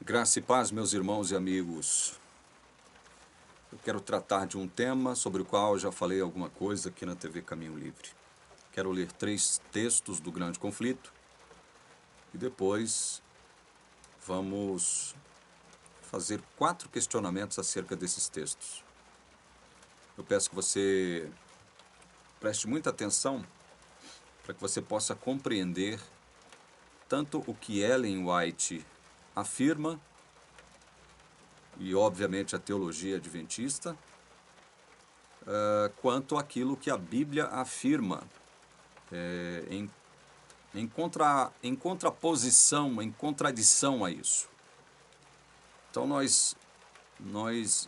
Graça e paz, meus irmãos e amigos. Eu quero tratar de um tema sobre o qual já falei alguma coisa aqui na TV Caminho Livre. Quero ler 3 textos do Grande Conflito e depois vamos fazer 4 questionamentos acerca desses textos. Eu peço que você preste muita atenção para que você possa compreender tanto o que Ellen White afirma e, obviamente, a teologia adventista, quanto aquilo que a Bíblia afirma em contraposição, em contradição a isso. Então, nós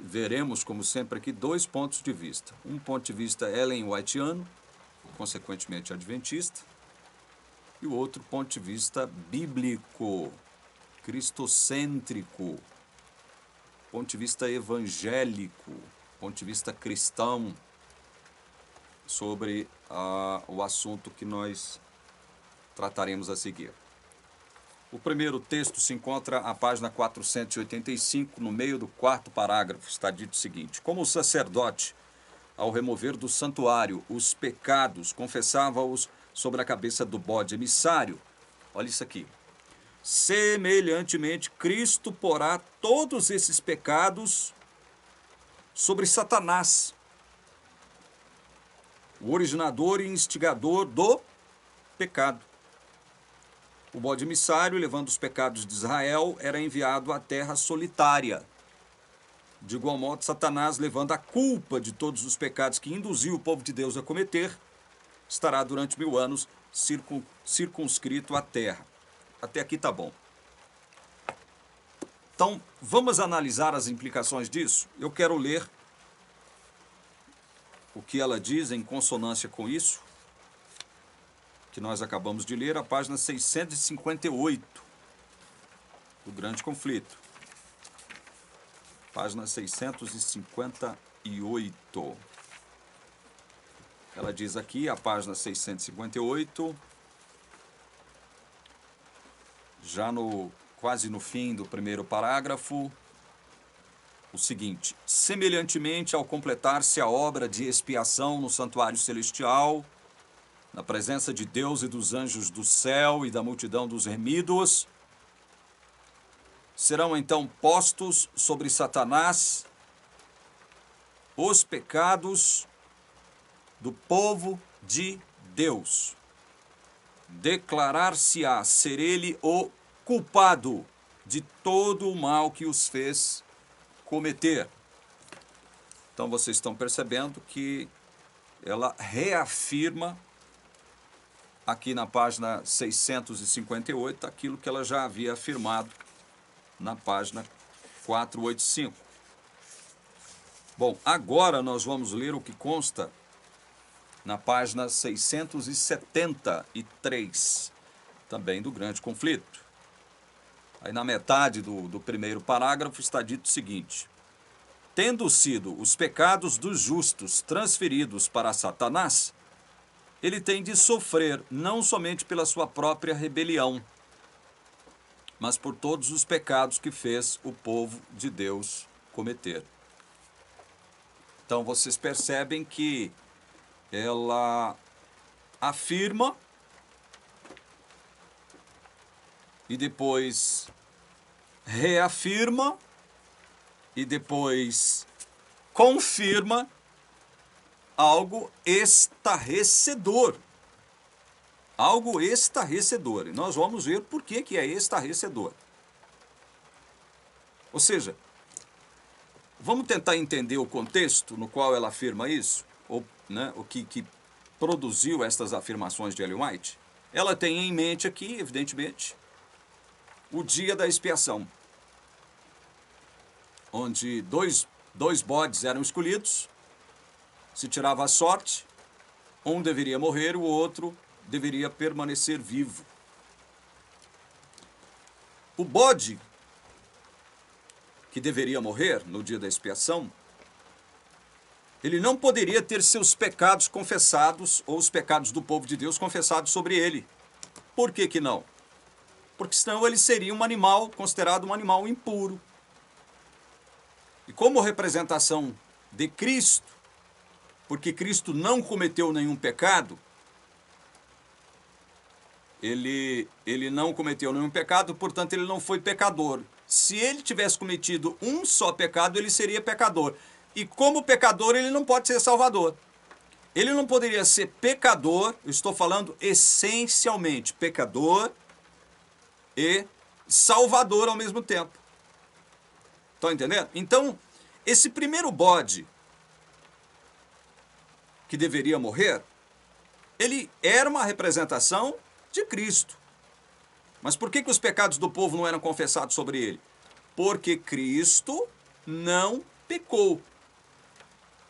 veremos, como sempre aqui, 2 pontos de vista. Um ponto de vista Ellen Whiteano, consequentemente adventista, e o outro ponto de vista bíblico, cristocêntrico, ponto de vista evangélico, ponto de vista cristão, sobre o assunto que nós trataremos a seguir. O primeiro texto se encontra à página 485, no meio do 4º parágrafo. Está dito o seguinte: como o sacerdote, ao remover do santuário os pecados, confessava-os sobre a cabeça do bode emissário. Olha isso aqui. Semelhantemente, Cristo porá todos esses pecados sobre Satanás, o originador e instigador do pecado. O bode emissário, levando os pecados de Israel, era enviado à terra solitária. De igual modo, Satanás, levando a culpa de todos os pecados que induziu o povo de Deus a cometer, estará durante 1000 anos circunscrito à terra. Até aqui tá bom. Então, vamos analisar as implicações disso? Eu quero ler o que ela diz em consonância com isso, que nós acabamos de ler, a página 658 do Grande Conflito. Página 658. Ela diz aqui, a página 658, já quase no fim do primeiro parágrafo, o seguinte: semelhantemente ao completar-se a obra de expiação no santuário celestial, na presença de Deus e dos anjos do céu e da multidão dos remidos, serão então postos sobre Satanás os pecados do povo de Deus. Declarar-se-á ser ele o culpado de todo o mal que os fez cometer. Então vocês estão percebendo que ela reafirma aqui na página 658 aquilo que ela já havia afirmado na página 485. Bom, agora nós vamos ler o que consta na página 673, também do Grande Conflito. Aí na metade do primeiro parágrafo está dito o seguinte: tendo sido os pecados dos justos transferidos para Satanás, ele tem de sofrer não somente pela sua própria rebelião, mas por todos os pecados que fez o povo de Deus cometer. Então vocês percebem que ela afirma e depois reafirma e depois confirma algo estarrecedor. Algo estarrecedor. E nós vamos ver por que é estarrecedor. Ou seja, vamos tentar entender o contexto no qual ela afirma isso, ou, né, o que produziu estas afirmações de Ellen White. Ela tem em mente aqui, evidentemente, o dia da expiação, onde dois bodes eram escolhidos, se tirava a sorte, um deveria morrer, o outro deveria permanecer vivo. O bode que deveria morrer no dia da expiação, ele não poderia ter seus pecados confessados, ou os pecados do povo de Deus confessados sobre ele. Por que que não? porque senão ele seria um animal, considerado um animal impuro. E como representação de Cristo, porque Cristo não cometeu nenhum pecado, ele não cometeu nenhum pecado, portanto ele não foi pecador. Se ele tivesse cometido um só pecado, ele seria pecador. E como pecador, ele não pode ser salvador. Ele não poderia ser pecador, eu estou falando essencialmente pecador e salvador ao mesmo tempo. Estão entendendo? Então, esse primeiro bode que deveria morrer, ele era uma representação de Cristo. Mas por que os pecados do povo não eram confessados sobre ele? Porque Cristo não pecou.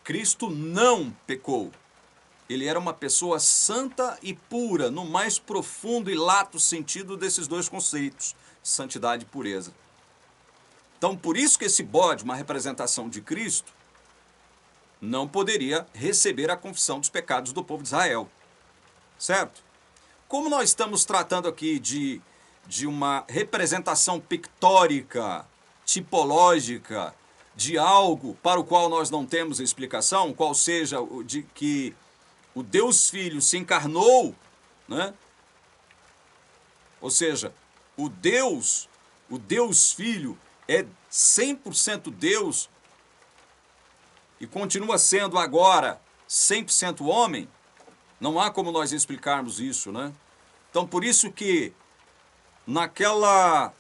Cristo não pecou. Ele era uma pessoa santa e pura, no mais profundo e lato sentido desses dois conceitos, santidade e pureza. Então, por isso que esse bode, uma representação de Cristo, não poderia receber a confissão dos pecados do povo de Israel. Certo? Como nós estamos tratando aqui de uma representação pictórica, tipológica, de algo para o qual nós não temos explicação, qual seja de que o Deus Filho se encarnou, né? Ou seja, o Deus Filho é 100% Deus e continua sendo agora 100% homem. Não há como nós explicarmos isso, né? Então, por isso que naquela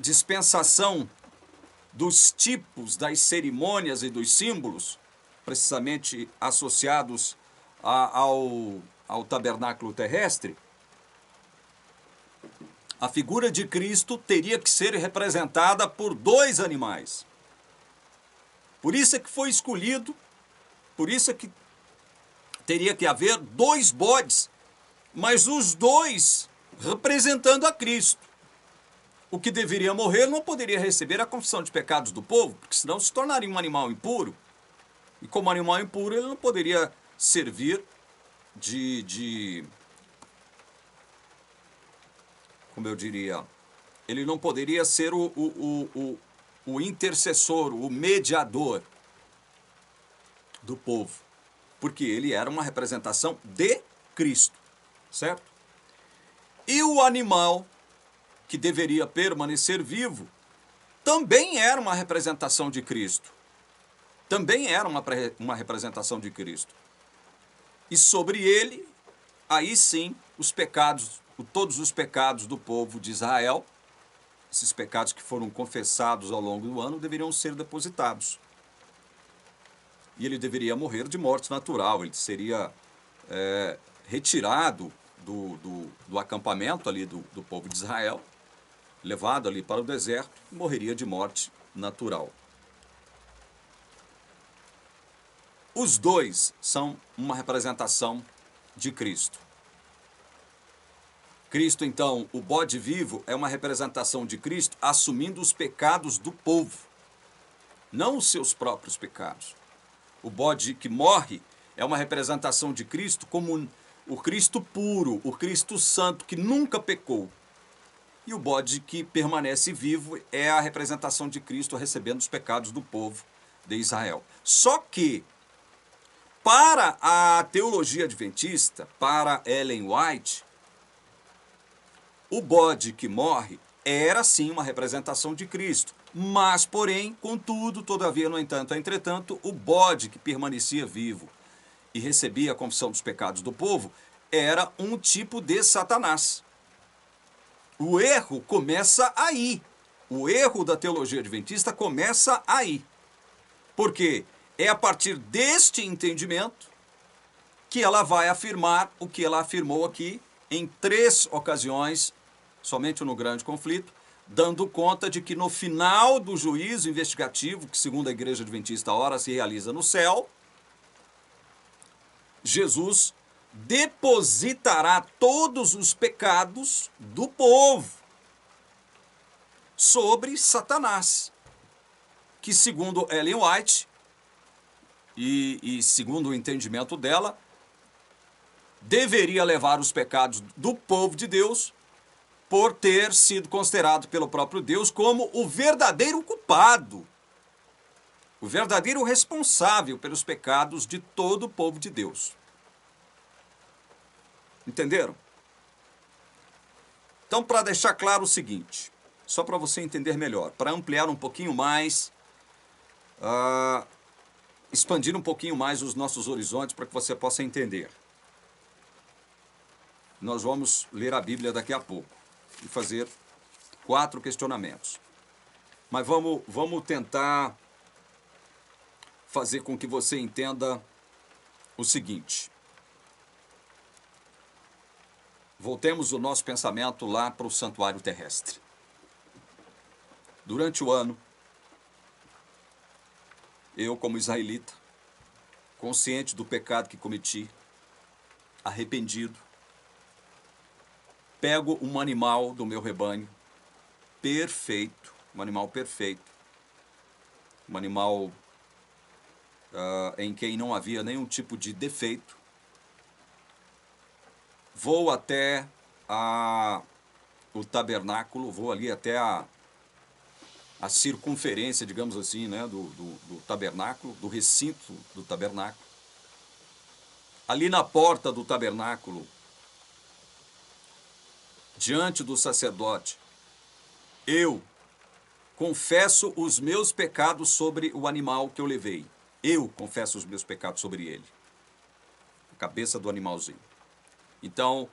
dispensação dos tipos, das cerimônias e dos símbolos, precisamente associados ao tabernáculo terrestre, a figura de Cristo teria que ser representada por dois animais. Por isso é que foi escolhido, por isso é que teria que haver dois bodes, mas os dois representando a Cristo. O que deveria morrer não poderia receber a confissão de pecados do povo, porque senão se tornaria um animal impuro. E como animal impuro, ele não poderia servir como eu diria, ele não poderia ser o intercessor, o mediador do povo, porque ele era uma representação de Cristo, certo? E o animal que deveria permanecer vivo também era uma representação de Cristo. Também era uma representação de Cristo. E sobre ele, aí sim, todos os pecados do povo de Israel, esses pecados que foram confessados ao longo do ano, deveriam ser depositados. E ele deveria morrer de morte natural, ele seria retirado do acampamento ali do povo de Israel, levado ali para o deserto, e morreria de morte natural. Os dois são uma representação de Cristo. Cristo, então, o bode vivo, é uma representação de Cristo assumindo os pecados do povo, não os seus próprios pecados. O bode que morre é uma representação de Cristo como o Cristo puro, o Cristo santo, que nunca pecou. E o bode que permanece vivo é a representação de Cristo recebendo os pecados do povo de Israel. Só que, para a teologia adventista, para Ellen White, o bode que morre era sim uma representação de Cristo. Mas, porém, contudo, todavia, no entanto, entretanto, o bode que permanecia vivo e recebia a confissão dos pecados do povo era um tipo de Satanás. O erro começa aí. O erro da teologia adventista começa aí. Porque é a partir deste entendimento que ela vai afirmar o que ela afirmou aqui em 3 ocasiões, somente no grande conflito, dando conta de que no final do juízo investigativo, que segundo a Igreja Adventista ora se realiza no céu, Jesus depositará todos os pecados do povo sobre Satanás, que segundo Ellen White, e segundo o entendimento dela, deveria levar os pecados do povo de Deus por ter sido considerado pelo próprio Deus como o verdadeiro culpado, o verdadeiro responsável pelos pecados de todo o povo de Deus. Entenderam? Então, para deixar claro o seguinte, só para você entender melhor, para ampliar um pouquinho mais, expandir um pouquinho mais os nossos horizontes para que você possa entender. Nós vamos ler a Bíblia daqui a pouco e fazer 4 questionamentos. Mas vamos tentar fazer com que você entenda o seguinte. Voltemos o nosso pensamento lá para o santuário terrestre. Durante o ano, eu, como israelita, consciente do pecado que cometi, arrependido, pego um animal do meu rebanho, perfeito, um animal perfeito, um animal em quem não havia nenhum tipo de defeito, vou até o tabernáculo, vou ali até a circunferência, digamos assim, né, do tabernáculo, do recinto do tabernáculo. Ali na porta do tabernáculo, diante do sacerdote, eu confesso os meus pecados sobre o animal que eu levei. Eu confesso os meus pecados sobre ele. A cabeça do animalzinho. Então,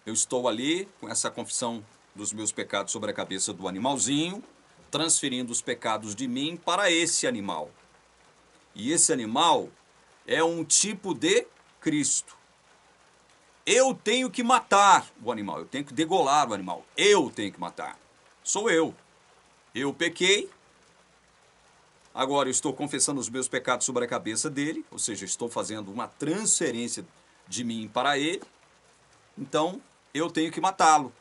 eu estou ali com essa confissão dos meus pecados sobre a cabeça do animalzinho, transferindo os pecados de mim para esse animal. E esse animal é um tipo de Cristo. Eu tenho que matar o animal, eu tenho que degolar o animal. Eu tenho que matar. Sou eu. Eu pequei. Agora eu estou confessando os meus pecados sobre a cabeça dele, ou seja, estou fazendo uma transferência de mim para ele. Então, eu tenho que matá-lo,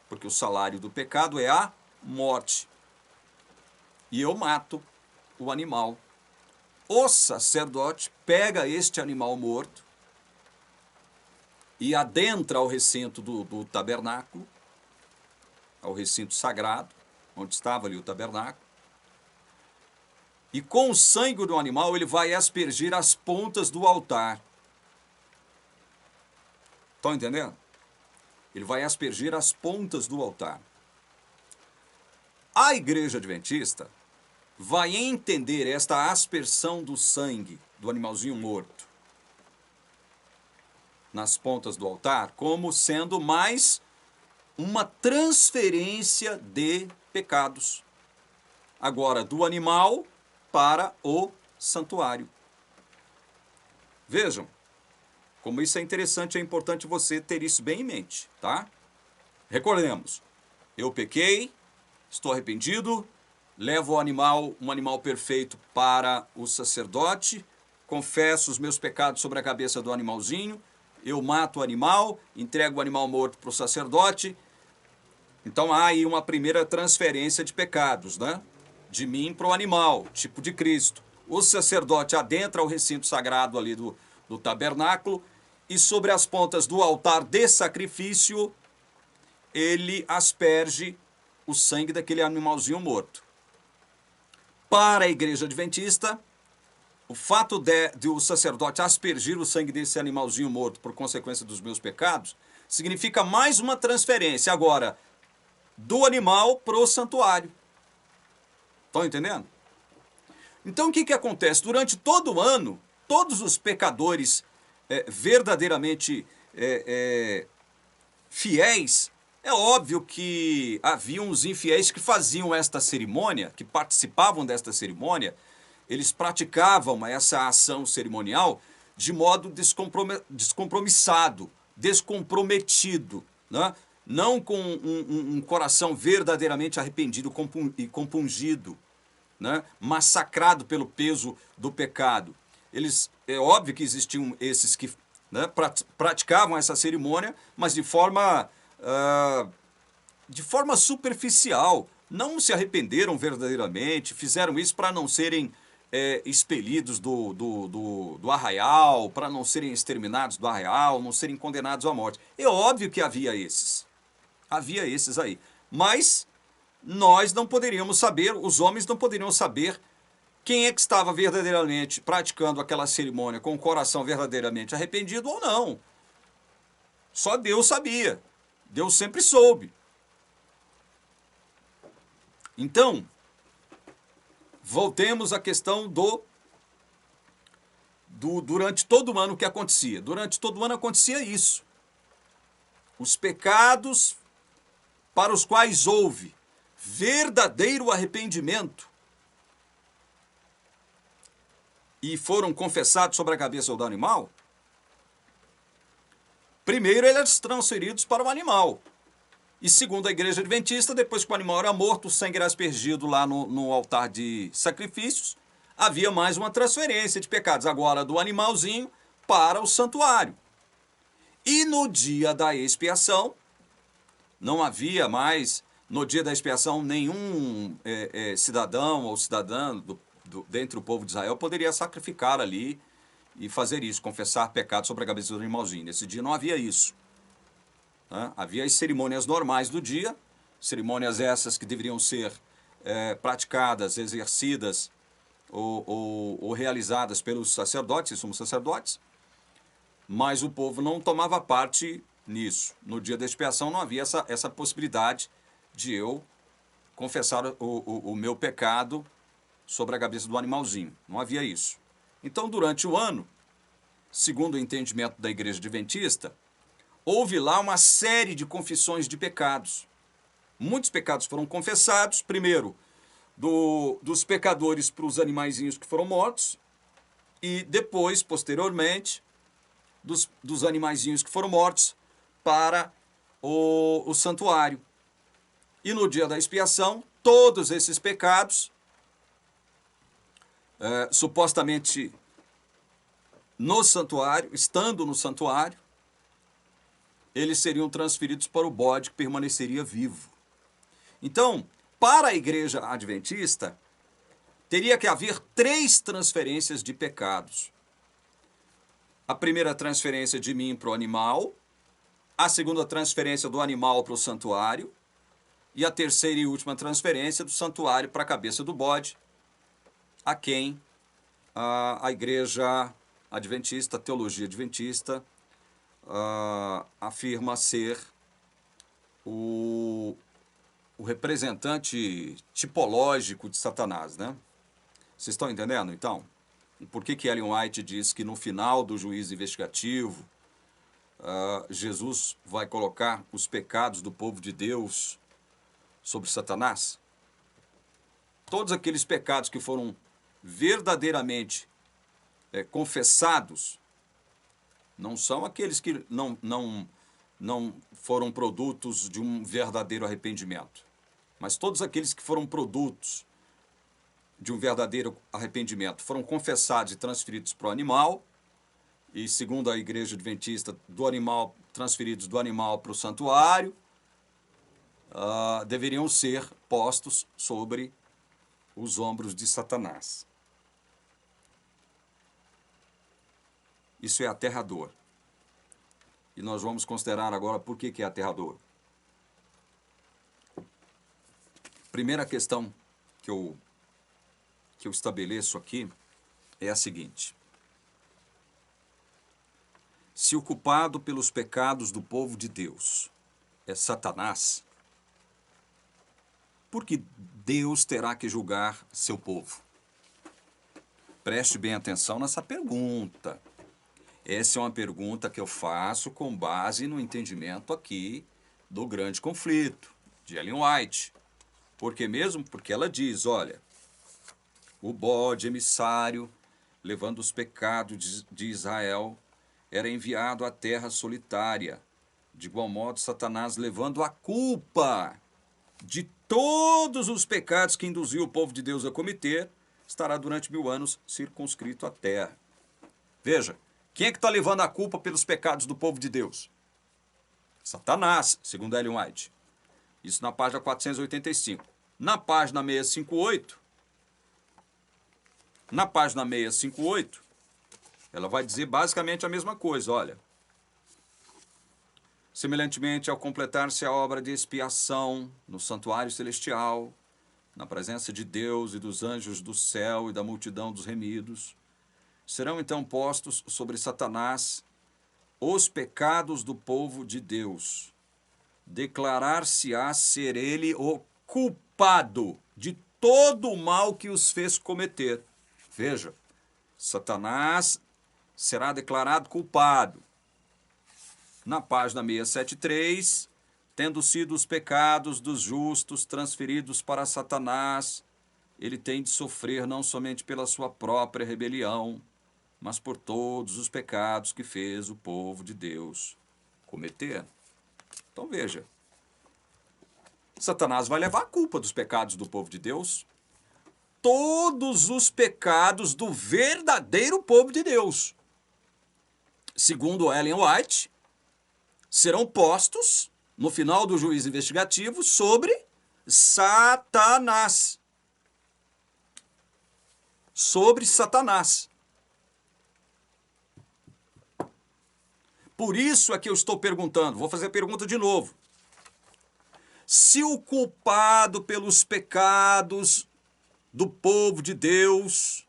porque o salário do pecado é a morte. E eu mato o animal. O sacerdote pega este animal morto e adentra ao recinto do tabernáculo, ao recinto sagrado, onde estava ali o tabernáculo, e com o sangue do animal ele vai aspergir as pontas do altar. Estão entendendo? Ele vai aspergir as pontas do altar. A Igreja Adventista vai entender esta aspersão do sangue do animalzinho morto nas pontas do altar como sendo mais uma transferência de pecados. Agora, do animal para o santuário. Vejam, como isso é interessante, é importante você ter isso bem em mente, tá? Recordemos, eu pequei, estou arrependido, levo um animal perfeito para o sacerdote, confesso os meus pecados sobre a cabeça do animalzinho, eu mato o animal, entrego o animal morto para o sacerdote. Então há aí uma primeira transferência de pecados, né? De mim para o animal, tipo de Cristo. O sacerdote adentra o recinto sagrado ali do tabernáculo e sobre as pontas do altar de sacrifício, ele asperge o sangue daquele animalzinho morto. Para a Igreja Adventista, o fato de o sacerdote aspergir o sangue desse animalzinho morto por consequência dos meus pecados, significa mais uma transferência agora do animal para o santuário. Estão entendendo? Então o que acontece? Durante todo o ano, todos os pecadores verdadeiramente fiéis, é óbvio que haviam os infiéis que faziam esta cerimônia, que participavam desta cerimônia, eles praticavam essa ação cerimonial de modo descompromissado, descomprometido, né? Não com um coração verdadeiramente arrependido e compungido, né? Massacrado pelo peso do pecado. É óbvio que existiam esses que, né, praticavam essa cerimônia, mas de forma superficial, não se arrependeram verdadeiramente, fizeram isso para não serem expelidos do arraial, para não serem exterminados do arraial, não serem condenados à morte. É óbvio que havia esses. Havia esses aí. Mas nós não poderíamos saber, os homens não poderiam saber quem é que estava verdadeiramente praticando aquela cerimônia com o coração verdadeiramente arrependido ou não. Só Deus sabia. Deus sempre soube. Então, voltemos à questão durante todo o ano o que acontecia. Durante todo o ano acontecia isso. Os pecados para os quais houve verdadeiro arrependimento e foram confessados sobre a cabeça do animal, primeiro eles eram transferidos para o animal. E segundo a igreja adventista, depois que o animal era morto, o sangue era aspergido lá no altar de sacrifícios, havia mais uma transferência de pecados, agora do animalzinho para o santuário. E no dia da expiação, não havia mais, no dia da expiação, nenhum cidadão ou cidadã dentre o povo de Israel poderia sacrificar ali e fazer isso, confessar pecado sobre a cabeça do animalzinho. Nesse dia não havia isso. Havia as cerimônias normais do dia, cerimônias essas que deveriam ser praticadas, exercidas ou realizadas pelos sacerdotes, sumos sacerdotes, mas o povo não tomava parte nisso. No dia da expiação não havia essa possibilidade de eu confessar o meu pecado sobre a cabeça do animalzinho. Não havia isso. Então, durante o ano, segundo o entendimento da igreja adventista, houve lá uma série de confissões de pecados. Muitos pecados foram confessados, primeiro, dos pecadores para os animaizinhos que foram mortos, e depois, posteriormente, dos animaizinhos que foram mortos para o santuário. E no dia da expiação, todos esses pecados, supostamente no santuário, estando no santuário, eles seriam transferidos para o bode que permaneceria vivo. Então, para a igreja adventista, teria que haver 3 transferências de pecados. A primeira transferência de mim para o animal, a segunda transferência do animal para o santuário, e a terceira e última transferência do santuário para a cabeça do bode, a quem a igreja adventista, a teologia adventista, afirma ser o representante tipológico de Satanás, né? Vocês estão entendendo, então? E por que Ellen White diz que no final do juízo investigativo, Jesus vai colocar os pecados do povo de Deus sobre Satanás? Todos aqueles pecados que foram verdadeiramente confessados, não são aqueles que não foram produtos de um verdadeiro arrependimento, mas todos aqueles que foram produtos de um verdadeiro arrependimento foram confessados e transferidos para o animal, e segundo a igreja adventista, transferidos do animal para o santuário, deveriam ser postos sobre os ombros de Satanás. Isso é aterrador. E nós vamos considerar agora por que é aterrador. Primeira questão que eu estabeleço aqui é a seguinte: se o culpado pelos pecados do povo de Deus é Satanás, por que Deus terá que julgar seu povo? Preste bem atenção nessa pergunta. Essa é uma pergunta que eu faço com base no entendimento aqui do grande conflito, de Ellen White. Por que mesmo? Porque ela diz, olha, o bode emissário, levando os pecados de Israel, era enviado à terra solitária. De igual modo, Satanás, levando a culpa de todos os pecados que induziu o povo de Deus a cometer, estará durante 1000 anos circunscrito à terra. Veja, quem é que está levando a culpa pelos pecados do povo de Deus? Satanás, segundo Ellen White. Isso na página 485. Na página 658, ela vai dizer basicamente a mesma coisa, olha. Semelhantemente, ao completar-se a obra de expiação no santuário celestial, na presença de Deus e dos anjos do céu e da multidão dos remidos, serão então postos sobre Satanás os pecados do povo de Deus. Declarar-se-á ser ele o culpado de todo o mal que os fez cometer. Veja, Satanás será declarado culpado. Na página 673, tendo sido os pecados dos justos transferidos para Satanás, ele tem de sofrer não somente pela sua própria rebelião, mas por todos os pecados que fez o povo de Deus cometer. Então veja, Satanás vai levar a culpa dos pecados do povo de Deus, todos os pecados do verdadeiro povo de Deus. Segundo Ellen White, serão postos, no final do juízo investigativo, sobre Satanás. Sobre Satanás. Por isso é que eu estou perguntando, vou fazer a pergunta de novo. Se o culpado pelos pecados do povo de Deus,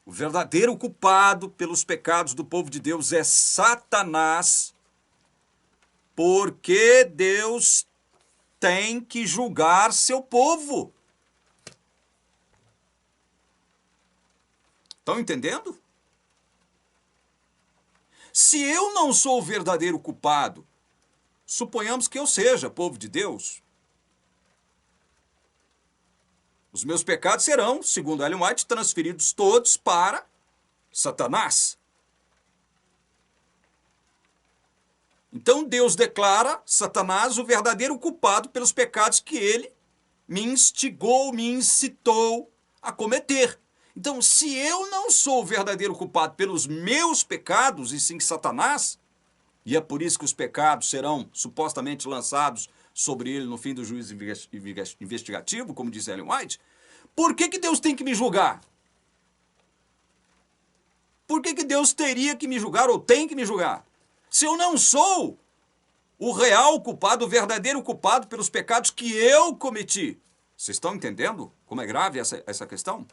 o verdadeiro culpado pelos pecados do povo de Deus é Satanás, por que Deus tem que julgar seu povo? Estão entendendo? Se eu não sou o verdadeiro culpado, suponhamos que eu seja povo de Deus, os meus pecados serão, segundo Ellen White, transferidos todos para Satanás. Então Deus declara Satanás o verdadeiro culpado pelos pecados que ele me instigou, me incitou a cometer. Então, se eu não sou o verdadeiro culpado pelos meus pecados, e sim Satanás, e é por isso que os pecados serão supostamente lançados sobre ele no fim do juízo investigativo, como diz Ellen White, por que Deus tem que me julgar? Por que Deus teria que me julgar ou tem que me julgar? Se eu não sou o real culpado, o verdadeiro culpado pelos pecados que eu cometi. Vocês estão entendendo como é grave essa questão?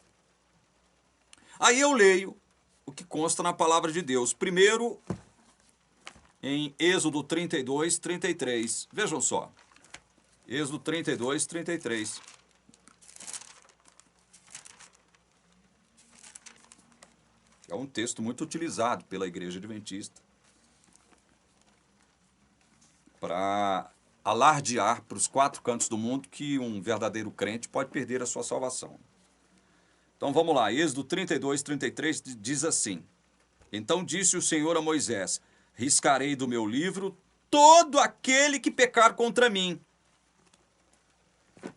Aí eu leio o que consta na palavra de Deus. Primeiro, em Êxodo 32, 33. Vejam só. Êxodo 32, 33. É um texto muito utilizado pela Igreja Adventista para alardear para os quatro cantos do mundo que um verdadeiro crente pode perder a sua salvação. Então vamos lá, Êxodo 32, 33 diz assim: Então disse o Senhor a Moisés: Riscarei do meu livro todo aquele que pecar contra mim. O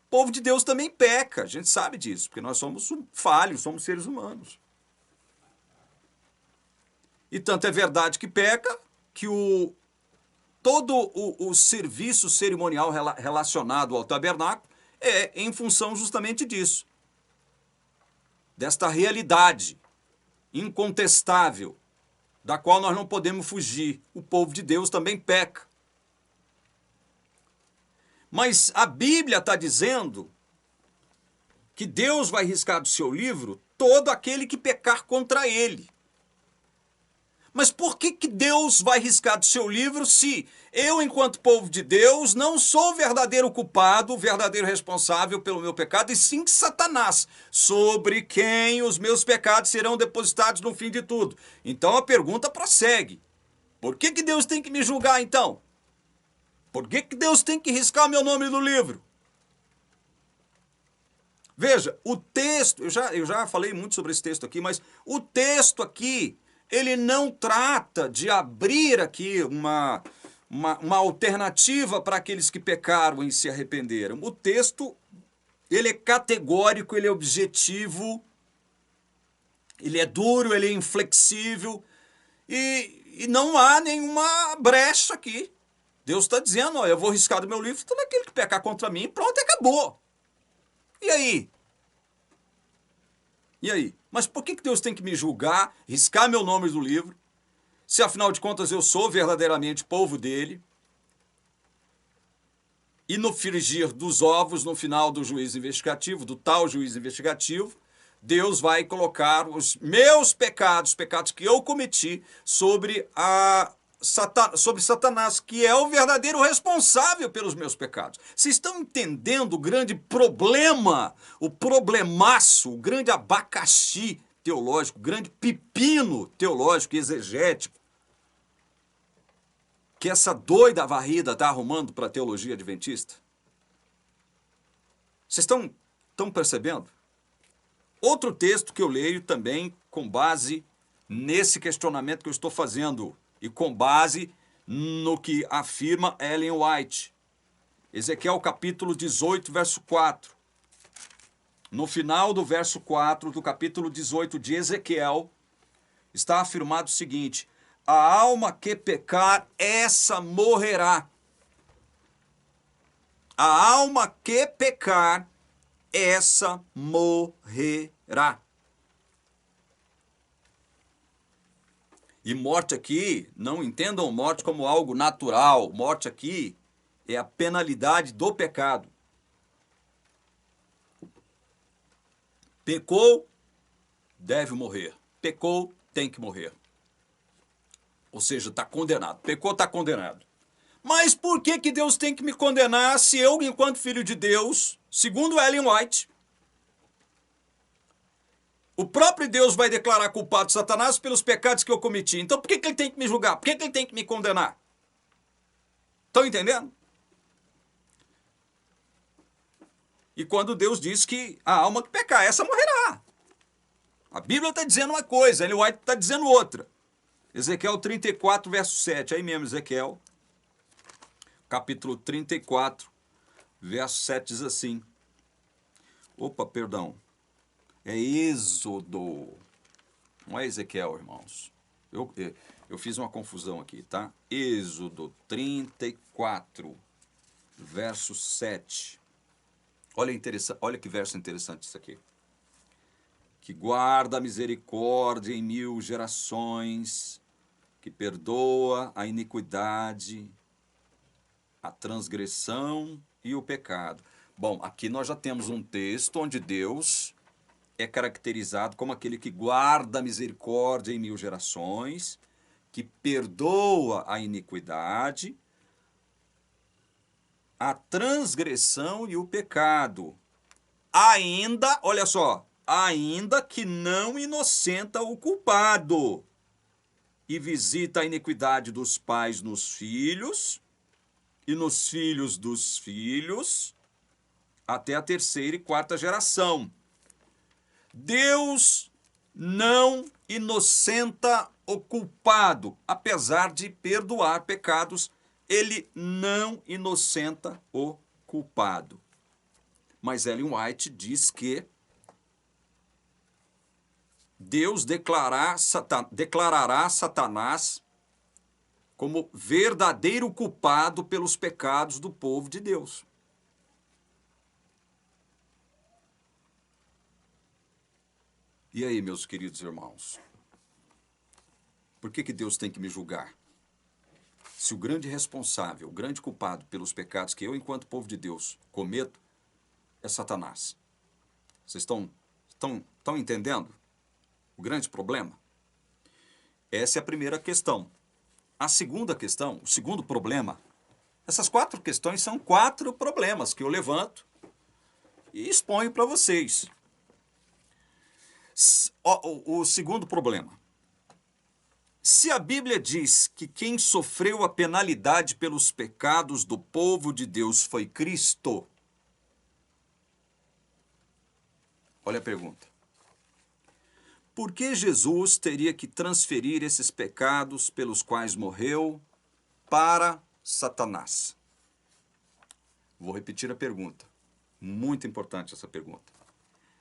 povo de Deus também peca, a gente sabe disso, porque nós somos falhos, somos seres humanos. E tanto é verdade que peca, que todo o serviço cerimonial relacionado ao tabernáculo é em função justamente disso. Desta realidade incontestável, da qual nós não podemos fugir. O povo de Deus também peca. Mas a Bíblia está dizendo que Deus vai riscar do seu livro todo aquele que pecar contra ele. Mas por que Deus vai riscar do seu livro se eu, enquanto povo de Deus, não sou o verdadeiro culpado, o verdadeiro responsável pelo meu pecado, e sim Satanás, sobre quem os meus pecados serão depositados no fim de tudo? Então a pergunta prossegue. Por que Deus tem que me julgar, então? Por que Deus tem que riscar meu nome do livro? Veja, o texto, eu já falei muito sobre esse texto aqui, mas o texto aqui, ele não trata de abrir aqui uma alternativa para aqueles que pecaram e se arrependeram. O texto, ele é categórico, ele é objetivo, ele é duro, ele é inflexível e não há nenhuma brecha aqui. Deus está dizendo, ó, eu vou riscar do meu livro todo aquele que pecar contra mim, pronto, acabou. E aí? E aí? Mas por que Deus tem que me julgar, riscar meu nome do livro? se afinal de contas eu sou verdadeiramente povo dele, e no frigir dos ovos, no final do juízo investigativo, do tal juízo investigativo, Deus vai colocar os meus pecados, pecados que eu cometi, sobre Satanás, que é o verdadeiro responsável pelos meus pecados. Vocês estão entendendo o grande problema, o problemaço, o grande abacaxi teológico, o grande pepino teológico e exegético que essa doida varrida está arrumando para a teologia adventista? Vocês estão percebendo? Outro texto que eu leio também com base nesse questionamento que eu estou fazendo e com base no que afirma Ellen White. Ezequiel capítulo 18, verso 4. No final do verso 4 do capítulo 18 de Ezequiel, está afirmado o seguinte: a alma que pecar, essa morrerá. A alma que pecar, essa morrerá. E morte aqui, não entendam morte como algo natural. Morte aqui é a penalidade do pecado. Pecou, deve morrer. Pecou, tem que morrer. Ou seja, está condenado. Pecou, está condenado. Mas por que Deus tem que me condenar se eu, enquanto filho de Deus, segundo Ellen White, o próprio Deus vai declarar culpado Satanás pelos pecados que eu cometi? Então por que ele tem que me julgar? Por que ele tem que me condenar? Estão entendendo? E quando Deus diz que a alma que pecar, essa morrerá. A Bíblia está dizendo uma coisa, Ellen White está dizendo outra. Ezequiel 34, verso 7. Aí mesmo, Ezequiel, capítulo 34, verso 7 diz assim. Opa, perdão. É Êxodo. Não é Ezequiel, irmãos. Eu fiz uma confusão aqui, tá? Êxodo 34, verso 7. Olha que verso interessante isso aqui. Que guarda a misericórdia em 1000 gerações, que perdoa a iniquidade, a transgressão e o pecado. Bom, aqui nós já temos um texto onde Deus é caracterizado como aquele que guarda a misericórdia em 1000 gerações, que perdoa a iniquidade, a transgressão e o pecado. Ainda, olha só, ainda que não inocenta o culpado, e visita a iniquidade dos pais nos filhos, e nos filhos dos filhos, até a 3ª e 4ª geração. Deus não inocenta o culpado, apesar de perdoar pecados, ele não inocenta o culpado. Mas Ellen White diz que Deus declarará Satanás como verdadeiro culpado pelos pecados do povo de Deus. E aí, meus queridos irmãos? Por que Deus tem que me julgar? Se o grande responsável, o grande culpado pelos pecados que eu, enquanto povo de Deus, cometo, é Satanás. Vocês estão entendendo o grande problema? Essa é a primeira questão. A segunda questão, o segundo problema, essas 4 questões são 4 problemas que eu levanto e exponho para vocês. O segundo problema. Se a Bíblia diz que quem sofreu a penalidade pelos pecados do povo de Deus foi Cristo, olha a pergunta. Por que Jesus teria que transferir esses pecados pelos quais morreu para Satanás? Vou repetir a pergunta. Muito importante essa pergunta.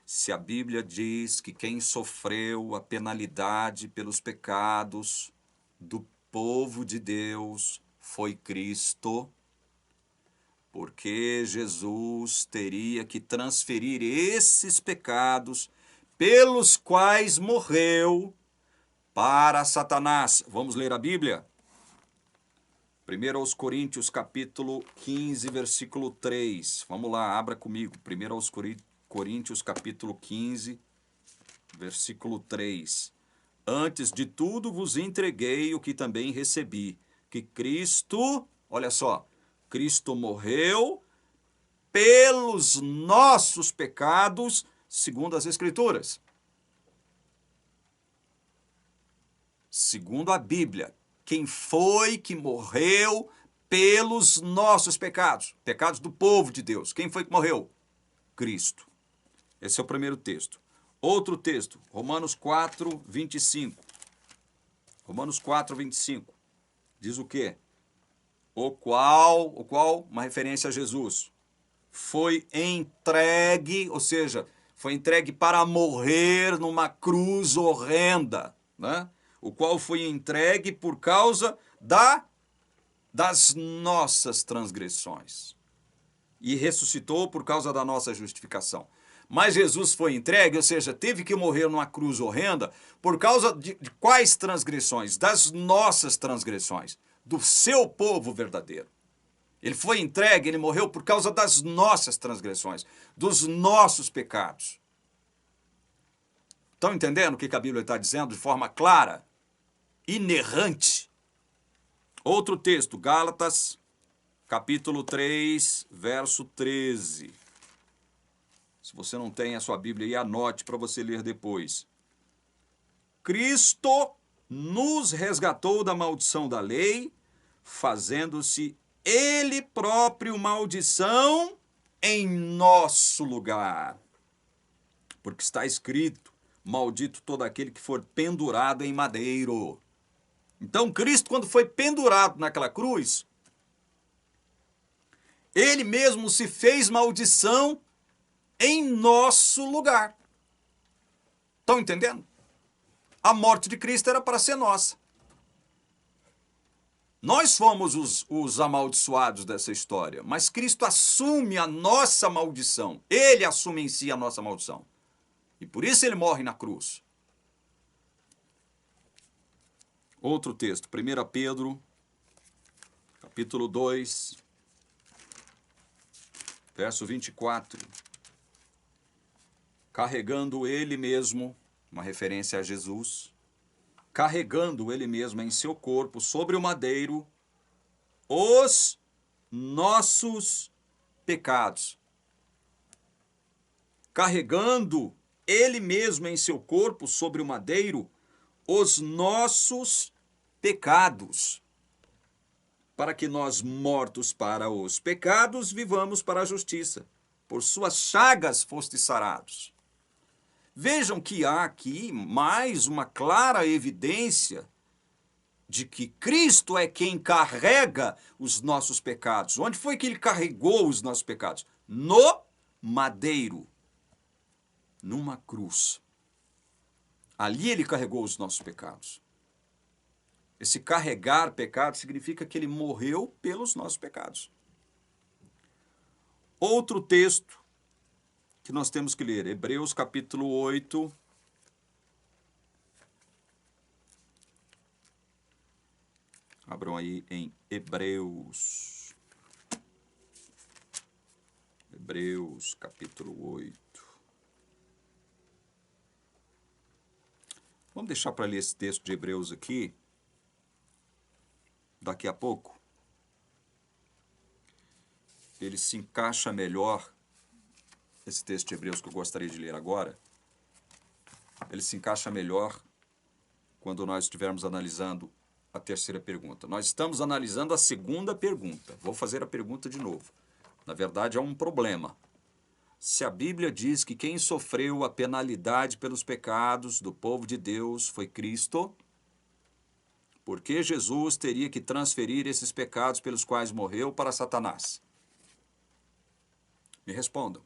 Se a Bíblia diz que quem sofreu a penalidade pelos pecados do povo de Deus foi Cristo, por que Jesus teria que transferir esses pecados pelos quais morreu para Satanás. Vamos ler a Bíblia? 1 aos Coríntios, capítulo 15, versículo 3. Vamos lá, abra comigo. 1 aos Coríntios, capítulo 15, versículo 3. Antes de tudo vos entreguei o que também recebi, que Cristo, olha só, Cristo morreu pelos nossos pecados, segundo as Escrituras. Segundo a Bíblia, quem foi que morreu pelos nossos pecados? Pecados do povo de Deus. Quem foi que morreu? Cristo. Esse é o primeiro texto. Outro texto, Romanos 4, 25. Romanos 4, 25. Diz o quê? O qual, uma referência a Jesus, foi entregue, ou seja, foi entregue para morrer numa cruz horrenda, né? O qual foi entregue por causa das nossas transgressões e ressuscitou por causa da nossa justificação. Mas Jesus foi entregue, ou seja, teve que morrer numa cruz horrenda por causa de quais transgressões? Das nossas transgressões, do seu povo verdadeiro. Ele foi entregue, ele morreu por causa das nossas transgressões, dos nossos pecados. Estão entendendo o que a Bíblia está dizendo de forma clara? Inerrante. Outro texto, Gálatas, capítulo 3, verso 13. Se você não tem a sua Bíblia aí, anote para você ler depois. Cristo nos resgatou da maldição da lei, fazendo-se Ele próprio maldição em nosso lugar. Porque está escrito, maldito todo aquele que for pendurado em madeiro. Então, Cristo, quando foi pendurado naquela cruz, Ele mesmo se fez maldição em nosso lugar. Estão entendendo? A morte de Cristo era para ser nossa. Nós fomos os amaldiçoados dessa história, mas Cristo assume a nossa maldição. Ele assume em si a nossa maldição. E por isso ele morre na cruz. Outro texto, 1 Pedro, capítulo 2, verso 24. Carregando ele mesmo, uma referência a Jesus, carregando ele mesmo em seu corpo, sobre o madeiro, os nossos pecados. Carregando ele mesmo em seu corpo, sobre o madeiro, os nossos pecados, para que nós, mortos para os pecados, vivamos para a justiça. Por suas chagas fostes sarados. Vejam que há aqui mais uma clara evidência de que Cristo é quem carrega os nossos pecados. Onde foi que ele carregou os nossos pecados? No madeiro, numa cruz. Ali ele carregou os nossos pecados. Esse carregar pecado significa que ele morreu pelos nossos pecados. Outro texto que nós temos que ler, Hebreus capítulo 8. Abram aí em Hebreus. Hebreus capítulo 8. Vamos deixar para ler esse texto de Hebreus aqui, daqui a pouco. Ele se encaixa melhor, esse texto de Hebreus que eu gostaria de ler agora, ele se encaixa melhor quando nós estivermos analisando a terceira pergunta. Nós estamos analisando a segunda pergunta. Vou fazer a pergunta de novo. Na verdade, há um problema. Se a Bíblia diz que quem sofreu a penalidade pelos pecados do povo de Deus foi Cristo, por que Jesus teria que transferir esses pecados pelos quais morreu para Satanás? Me respondam.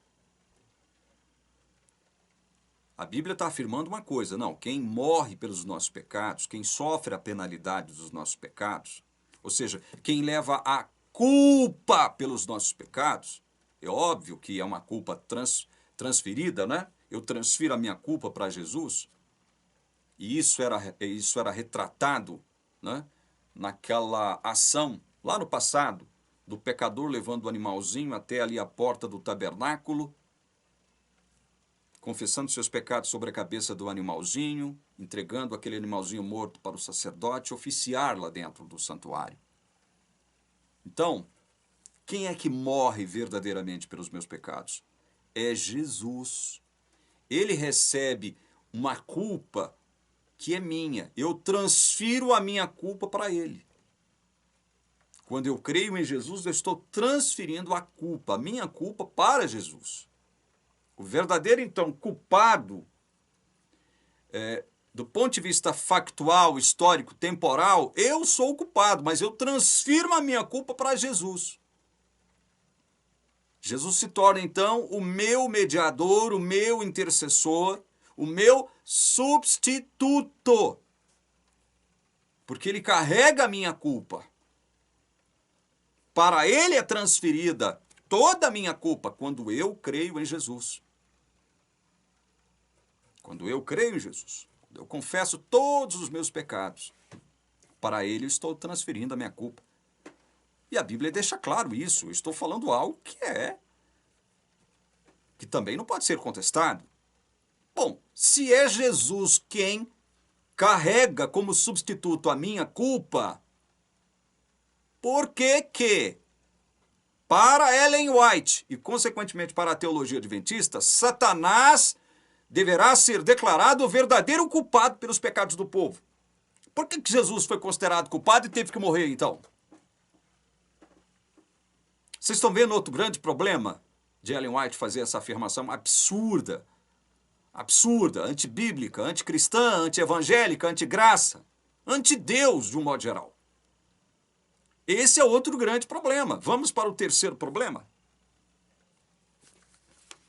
A Bíblia está afirmando uma coisa, não, quem morre pelos nossos pecados, quem sofre a penalidade dos nossos pecados, ou seja, quem leva a culpa pelos nossos pecados, é óbvio que é uma culpa transferida, né? Eu transfiro a minha culpa para Jesus. E isso era retratado, né, naquela ação, lá no passado, do pecador levando o animalzinho até ali a porta do tabernáculo, confessando seus pecados sobre a cabeça do animalzinho, entregando aquele animalzinho morto para o sacerdote oficiar lá dentro do santuário. Então, quem é que morre verdadeiramente pelos meus pecados? É Jesus. Ele recebe uma culpa que é minha. Eu transfiro a minha culpa para ele. Quando eu creio em Jesus, eu estou transferindo a culpa, a minha culpa, para Jesus. O verdadeiro, então, culpado, do ponto de vista factual, histórico, temporal, eu sou o culpado, mas eu transfiro a minha culpa para Jesus. Jesus se torna, então, o meu mediador, o meu intercessor, o meu substituto. Porque ele carrega a minha culpa. Para ele é transferida toda a minha culpa quando eu creio em Jesus. Quando eu creio em Jesus. Quando eu confesso todos os meus pecados. Para ele eu estou transferindo a minha culpa. E a Bíblia deixa claro isso. Eu estou falando algo que também não pode ser contestado. Bom, se é Jesus quem carrega como substituto a minha culpa, por que para Ellen White e, consequentemente, para a teologia adventista, Satanás deverá ser declarado o verdadeiro culpado pelos pecados do povo? Por que Jesus foi considerado culpado e teve que morrer, então? Vocês estão vendo outro grande problema de Ellen White fazer essa afirmação absurda, antibíblica, anticristã, anti-evangélica, anti-graça, anti-Deus, de um modo geral. Esse é outro grande problema. Vamos para o terceiro problema.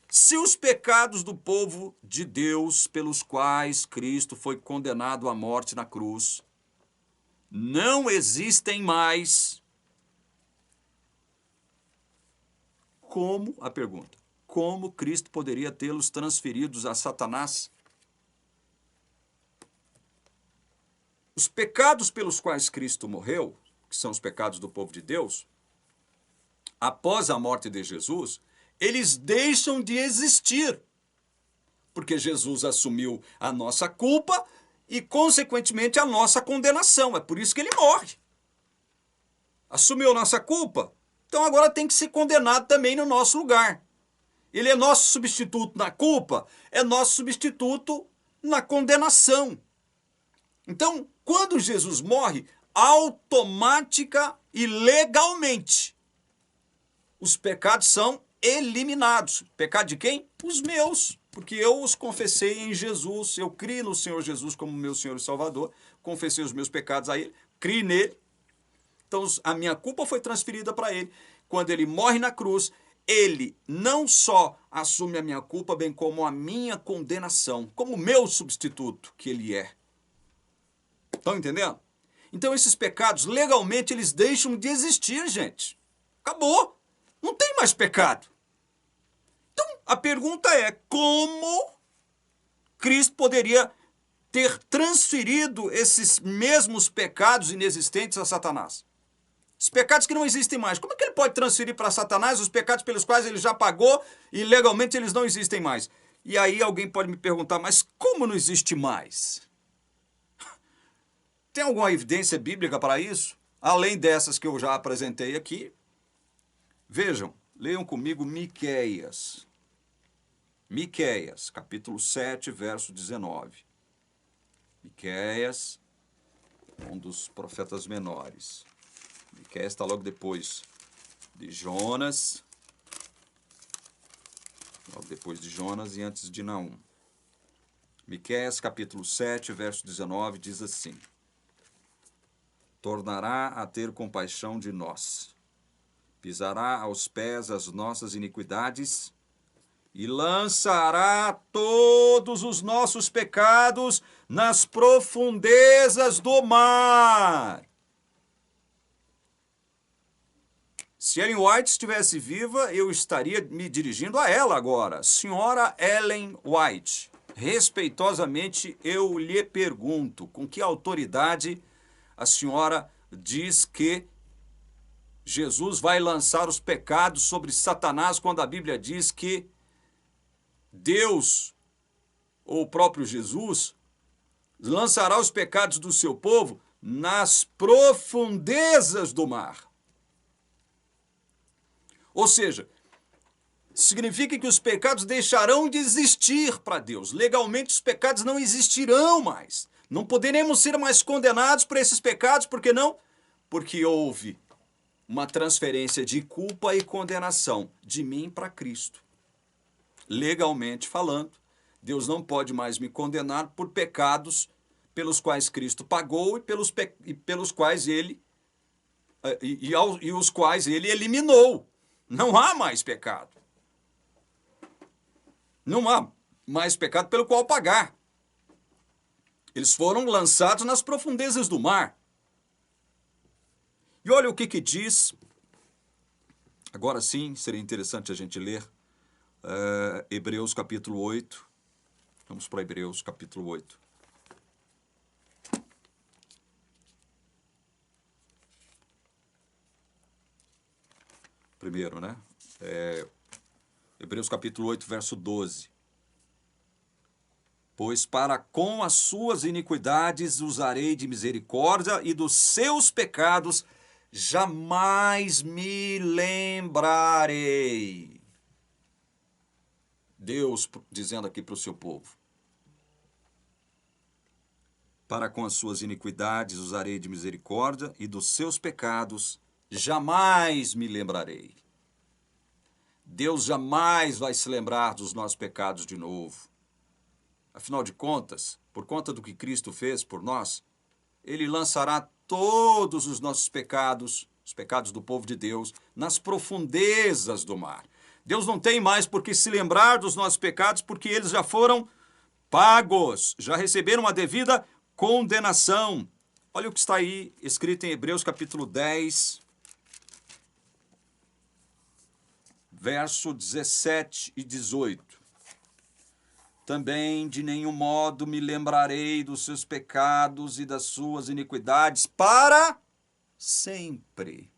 Se os pecados do povo de Deus, pelos quais Cristo foi condenado à morte na cruz, não existem mais, como Cristo poderia tê-los transferidos a Satanás? Os pecados pelos quais Cristo morreu, que são os pecados do povo de Deus, após a morte de Jesus, eles deixam de existir, porque Jesus assumiu a nossa culpa e, consequentemente, a nossa condenação. É por isso que ele morre. Assumiu a nossa culpa, então agora tem que ser condenado também no nosso lugar. Ele é nosso substituto na culpa, é nosso substituto na condenação. Então, quando Jesus morre, automática e legalmente, os pecados são eliminados. Pecado de quem? Os meus, porque eu os confessei em Jesus, eu criei no Senhor Jesus como meu Senhor e Salvador, confessei os meus pecados a Ele, criei nele, então a minha culpa foi transferida para Ele. Quando Ele morre na cruz, Ele não só assume a minha culpa, bem como a minha condenação, como meu substituto que Ele é. Estão entendendo? Então esses pecados, legalmente, eles deixam de existir, gente. Acabou. Não tem mais pecado. Então, a pergunta é, como Cristo poderia ter transferido esses mesmos pecados inexistentes a Satanás? Os pecados que não existem mais. Como é que ele pode transferir para Satanás os pecados pelos quais ele já pagou e legalmente eles não existem mais? E aí alguém pode me perguntar, mas como não existe mais? Tem alguma evidência bíblica para isso? Além dessas que eu já apresentei aqui. Vejam, leiam comigo Miqueias. Miqueias, capítulo 7, verso 19. Miqueias, um dos profetas menores. Miqueias está logo depois de Jonas. Logo depois de Jonas e antes de Naum. Miqueias, capítulo 7, verso 19, diz assim: tornará a ter compaixão de nós, pisará aos pés as nossas iniquidades e lançará todos os nossos pecados nas profundezas do mar. Se Ellen White estivesse viva, eu estaria me dirigindo a ela agora. Senhora Ellen White, respeitosamente eu lhe pergunto, com que autoridade a senhora diz que Jesus vai lançar os pecados sobre Satanás quando a Bíblia diz que Deus, ou o próprio Jesus, lançará os pecados do seu povo nas profundezas do mar? Ou seja, significa que os pecados deixarão de existir para Deus. Legalmente, os pecados não existirão mais. Não poderemos ser mais condenados por esses pecados. Por que não? Porque houve uma transferência de culpa e condenação de mim para Cristo. Legalmente falando, Deus não pode mais me condenar por pecados pelos quais Cristo pagou e pelos quais ele e os quais ele eliminou. Não há mais pecado. Não há mais pecado pelo qual pagar. Eles foram lançados nas profundezas do mar. E olha o que diz. Agora sim, seria interessante a gente ler Hebreus capítulo 8. Vamos para Hebreus capítulo 8. Primeiro, né? Hebreus capítulo 8, verso 12. Pois para com as suas iniquidades usarei de misericórdia, e dos seus pecados jamais me lembrarei. Deus dizendo aqui para o seu povo. Para com as suas iniquidades usarei de misericórdia, e dos seus pecados jamais me lembrarei. Deus jamais vai se lembrar dos nossos pecados de novo. Afinal de contas, por conta do que Cristo fez por nós, Ele lançará todos os nossos pecados, os pecados do povo de Deus, nas profundezas do mar. Deus não tem mais por que se lembrar dos nossos pecados, porque eles já foram pagos, já receberam a devida condenação. Olha o que está aí escrito em Hebreus capítulo 10, verso 17 e 18. Também de nenhum modo me lembrarei dos seus pecados e das suas iniquidades para sempre.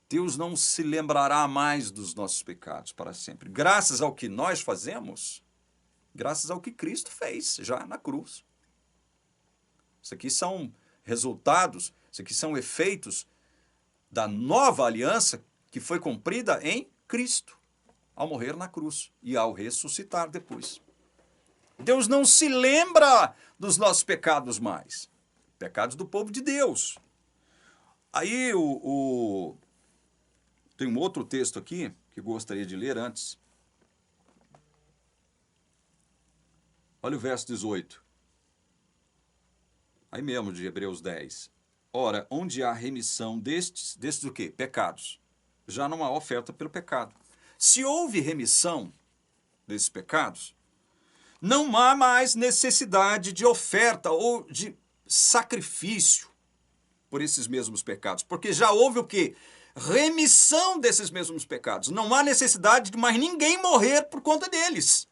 Deus não se lembrará mais dos nossos pecados para sempre. Graças ao que nós fazemos, graças ao que Cristo fez já na cruz. Isso aqui são resultados, isso aqui são efeitos da nova aliança que foi cumprida em Cristo, ao morrer na cruz e ao ressuscitar depois. Deus não se lembra dos nossos pecados mais. Pecados do povo de Deus. Aí tem um outro texto aqui que eu gostaria de ler antes. Olha o verso 18. Aí mesmo de Hebreus 10. Ora, onde há remissão destes o quê? Pecados. Já não há oferta pelo pecado. Se houve remissão desses pecados, não há mais necessidade de oferta ou de sacrifício por esses mesmos pecados. Porque já houve o quê? Remissão desses mesmos pecados. Não há necessidade de mais ninguém morrer por conta deles.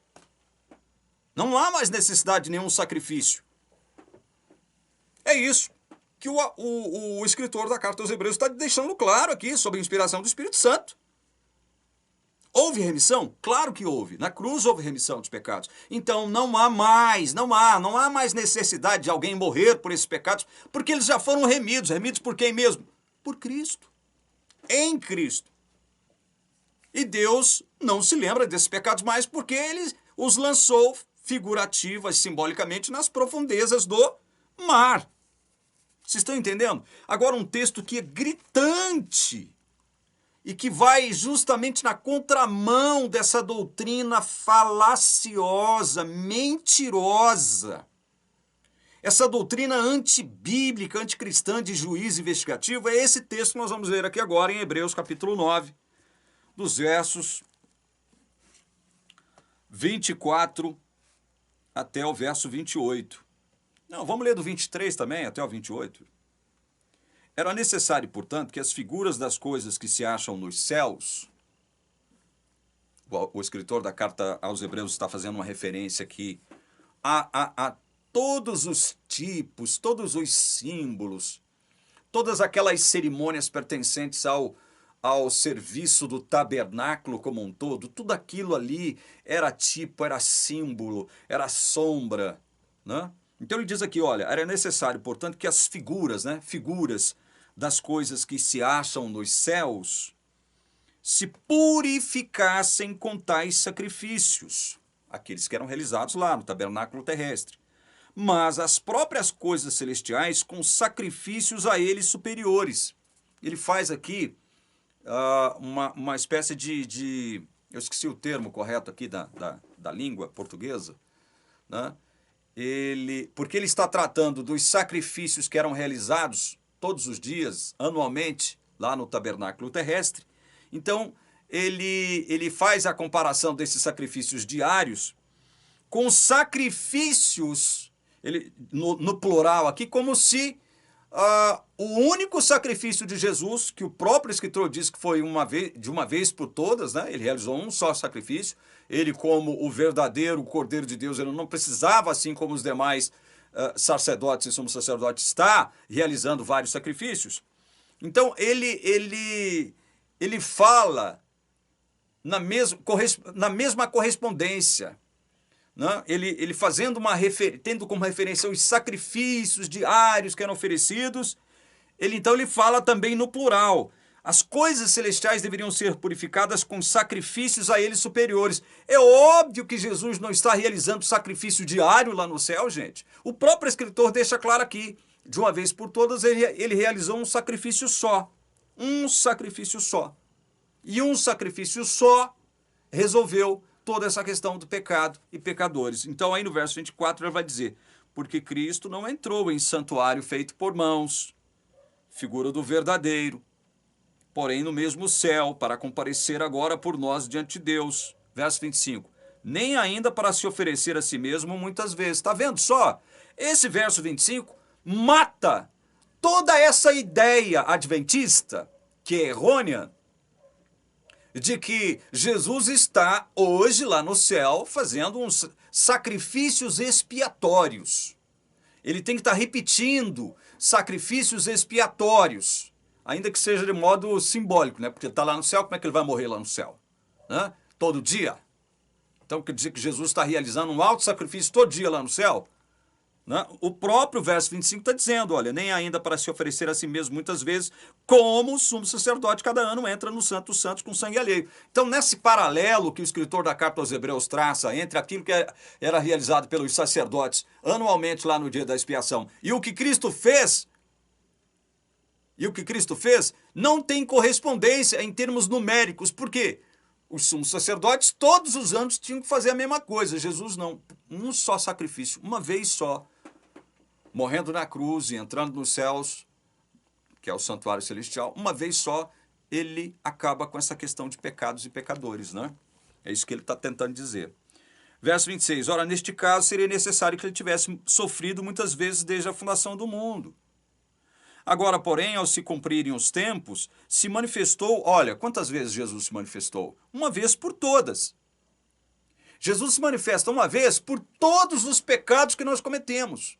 Não há mais necessidade de nenhum sacrifício. É isso que o escritor da carta aos Hebreus está deixando claro aqui, sobre a inspiração do Espírito Santo. Houve remissão? Claro que houve. Na cruz houve remissão dos pecados. Então não há mais necessidade de alguém morrer por esses pecados, porque eles já foram remidos. Remidos por quem mesmo? Por Cristo. Em Cristo. E Deus não se lembra desses pecados mais, porque Ele os lançou figurativa e simbolicamente nas profundezas do mar. Vocês estão entendendo? Agora um texto que é gritante e que vai justamente na contramão dessa doutrina falaciosa, mentirosa. Essa doutrina antibíblica, anticristã de juízo investigativo, é esse texto que nós vamos ler aqui agora em Hebreus capítulo 9, dos versos 24 até o verso 28. Não, vamos ler do 23 também, até o 28. Era necessário, portanto, que as figuras das coisas que se acham nos céus o escritor da carta aos Hebreus está fazendo uma referência aqui a todos os tipos, todos os símbolos, todas aquelas cerimônias pertencentes ao serviço do tabernáculo como um todo, tudo aquilo ali era tipo, era símbolo, era sombra, né? Então ele diz aqui, olha, era necessário, portanto, que as figuras, né, figuras das coisas que se acham nos céus, se purificassem com tais sacrifícios, aqueles que eram realizados lá no tabernáculo terrestre, mas as próprias coisas celestiais com sacrifícios a eles superiores. Ele faz aqui uma espécie de... Eu esqueci o termo correto aqui da língua portuguesa, né? Porque ele está tratando dos sacrifícios que eram realizados todos os dias, anualmente, lá no tabernáculo terrestre. Então, ele faz a comparação desses sacrifícios diários com sacrifícios, no plural aqui, como se o único sacrifício de Jesus, que o próprio escritor diz que foi de uma vez por todas, né? Ele realizou um só sacrifício, ele como o verdadeiro Cordeiro de Deus, ele não precisava, assim como os demais sacerdotes e sumos sacerdotes, estar realizando vários sacrifícios. Então, ele fala na mesma correspondência, né? Ele fazendo tendo como referência os sacrifícios diários que eram oferecidos, então ele fala também no plural. As coisas celestiais deveriam ser purificadas com sacrifícios a eles superiores. É óbvio que Jesus não está realizando sacrifício diário lá no céu, gente. O próprio escritor deixa claro aqui, de uma vez por todas, ele realizou um sacrifício só. Um sacrifício só. E um sacrifício só resolveu toda essa questão do pecado e pecadores. Então aí no verso 24 ele vai dizer, porque Cristo não entrou em santuário feito por mãos, figura do verdadeiro, porém no mesmo céu, para comparecer agora por nós diante de Deus. Verso 25, nem ainda para se oferecer a si mesmo muitas vezes. Está vendo só? Esse verso 25 mata toda essa ideia adventista, que é errônea, de que Jesus está hoje lá no céu fazendo uns sacrifícios expiatórios. Ele tem que estar repetindo sacrifícios expiatórios, ainda que seja de modo simbólico, né? Porque está lá no céu, como é que ele vai morrer lá no céu? Né? Todo dia? Então quer dizer que Jesus está realizando um alto sacrifício todo dia lá no céu? Né? O próprio verso 25 está dizendo, olha, nem ainda para se oferecer a si mesmo muitas vezes, como o sumo sacerdote cada ano entra no Santo dos Santos com sangue alheio. Então, nesse paralelo que o escritor da carta aos Hebreus traça entre aquilo que era realizado pelos sacerdotes anualmente lá no dia da expiação e o que Cristo fez, não tem correspondência em termos numéricos. Por quê? Os sumos sacerdotes todos os anos tinham que fazer a mesma coisa. Jesus não. Um só sacrifício, uma vez só, morrendo na cruz e entrando nos céus, que é o santuário celestial, uma vez só, ele acaba com essa questão de pecados e pecadores, né? É isso que ele está tentando dizer. Verso 26, ora, neste caso seria necessário que ele tivesse sofrido muitas vezes desde a fundação do mundo. Agora, porém, ao se cumprirem os tempos, se manifestou, olha, quantas vezes Jesus se manifestou? Uma vez por todas. Jesus se manifesta uma vez por todos os pecados que nós cometemos.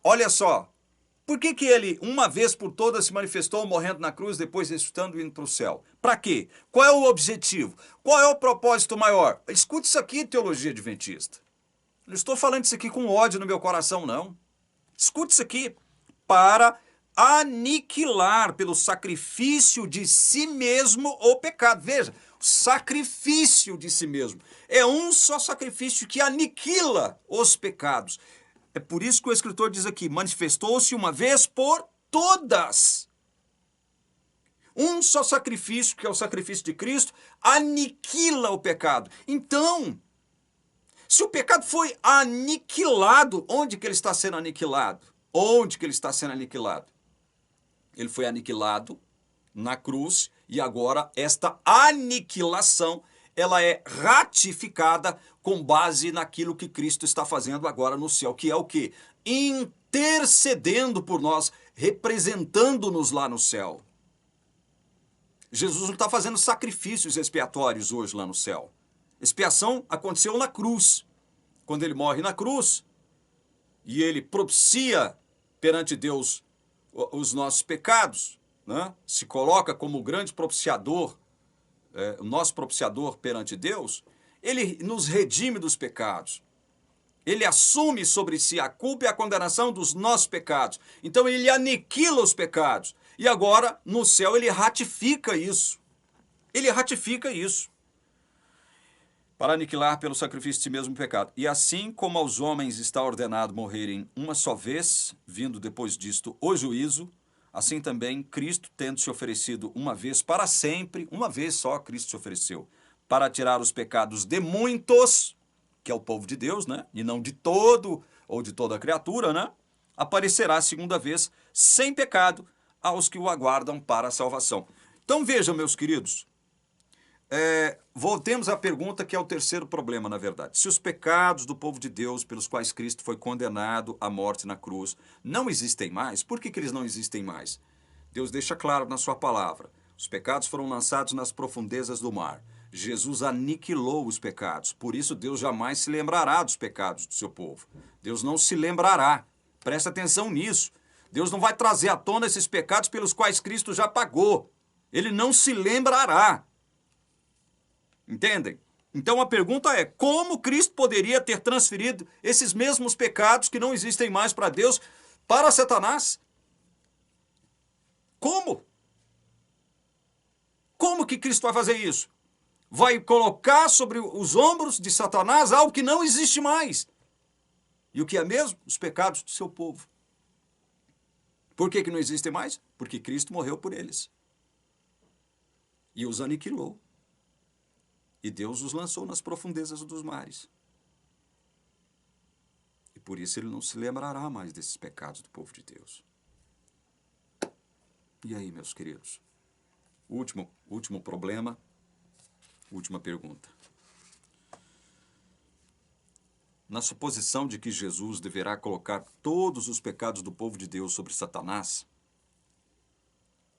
Olha só, por que ele uma vez por todas se manifestou morrendo na cruz, depois ressuscitando e indo para o céu? Para quê? Qual é o objetivo? Qual é o propósito maior? Escute isso aqui, teologia adventista. Não estou falando isso aqui com ódio no meu coração, não. Escute isso aqui, para aniquilar pelo sacrifício de si mesmo o pecado. Veja, o sacrifício de si mesmo. É um só sacrifício que aniquila os pecados. É por isso que o escritor diz aqui, manifestou-se uma vez por todas. Um só sacrifício, que é o sacrifício de Cristo, aniquila o pecado. Então, se o pecado foi aniquilado, onde que ele está sendo aniquilado? Onde que ele está sendo aniquilado? Ele foi aniquilado na cruz e agora esta aniquilação, ela é ratificada com base naquilo que Cristo está fazendo agora no céu, que é o quê? Intercedendo por nós, representando-nos lá no céu. Jesus não está fazendo sacrifícios expiatórios hoje lá no céu. Expiação aconteceu na cruz. Quando ele morre na cruz e ele propicia perante Deus os nossos pecados, né? Se coloca como o grande propiciador, o nosso propiciador perante Deus, ele nos redime dos pecados. Ele assume sobre si a culpa e a condenação dos nossos pecados. Então ele aniquila os pecados. E agora, no céu, ele ratifica isso. Ele ratifica isso. Para aniquilar pelo sacrifício de si mesmo o pecado. E assim como aos homens está ordenado morrerem uma só vez, vindo depois disto o juízo, assim também Cristo, tendo se oferecido uma vez para sempre, uma vez só Cristo se ofereceu, para tirar os pecados de muitos, que é o povo de Deus, né? E não de todo ou de toda criatura, né? Aparecerá a segunda vez sem pecado aos que o aguardam para a salvação. Então vejam, meus queridos, voltemos à pergunta que é o terceiro problema, na verdade. Se os pecados do povo de Deus, pelos quais Cristo foi condenado à morte na cruz, não existem mais, por que eles não existem mais? Deus deixa claro na sua palavra. Os pecados foram lançados nas profundezas do mar. Jesus aniquilou os pecados, por isso Deus jamais se lembrará dos pecados do seu povo. Deus não se lembrará. Presta atenção nisso. Deus não vai trazer à tona esses pecados pelos quais Cristo já pagou. Ele não se lembrará. Entendem? Então a pergunta é, como Cristo poderia ter transferido esses mesmos pecados que não existem mais para Deus, para Satanás? Como? Como que Cristo vai fazer isso? Vai colocar sobre os ombros de Satanás algo que não existe mais. E o que é mesmo? Os pecados do seu povo. Por que não existem mais? Porque Cristo morreu por eles. E os aniquilou. E Deus os lançou nas profundezas dos mares. E por isso ele não se lembrará mais desses pecados do povo de Deus. E aí, meus queridos? Último problema, última pergunta. Na suposição de que Jesus deverá colocar todos os pecados do povo de Deus sobre Satanás,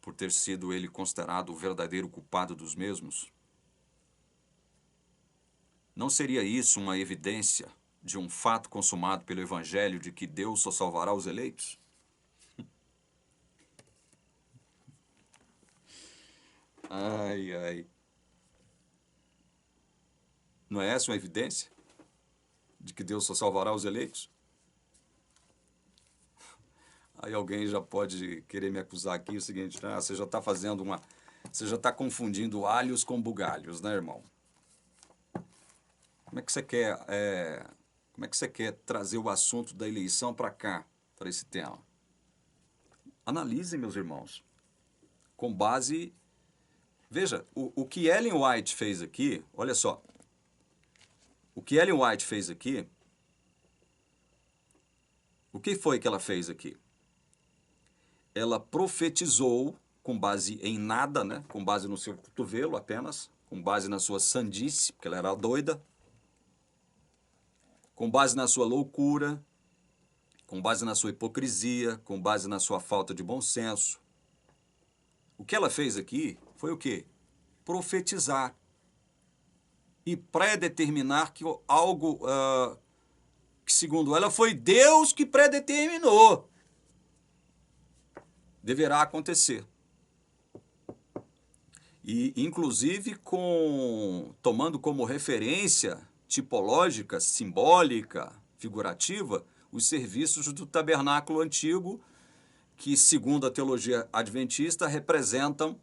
por ter sido ele considerado o verdadeiro culpado dos mesmos, não seria isso uma evidência de um fato consumado pelo Evangelho de que Deus só salvará os eleitos? Ai, ai. Não é essa uma evidência de que Deus só salvará os eleitos? Aí alguém já pode querer me acusar aqui o seguinte, você já está fazendo você já está confundindo alhos com bugalhos, né, irmão? Como é que você quer trazer o assunto da eleição para cá, para esse tema? Analisem, meus irmãos, com base... Veja, o que Ellen White fez aqui, olha só, o que Ellen White fez aqui, o que foi que ela fez aqui? Ela profetizou com base em nada, né? Com base no seu cotovelo apenas, com base na sua sandice, porque ela era doida, com base na sua loucura, com base na sua hipocrisia, com base na sua falta de bom senso. O que ela fez aqui foi o quê? Profetizar e predeterminar que algo que, segundo ela, foi Deus que predeterminou, deverá acontecer. E, inclusive, tomando como referência tipológica, simbólica, figurativa, os serviços do tabernáculo antigo, que, segundo a teologia adventista, representam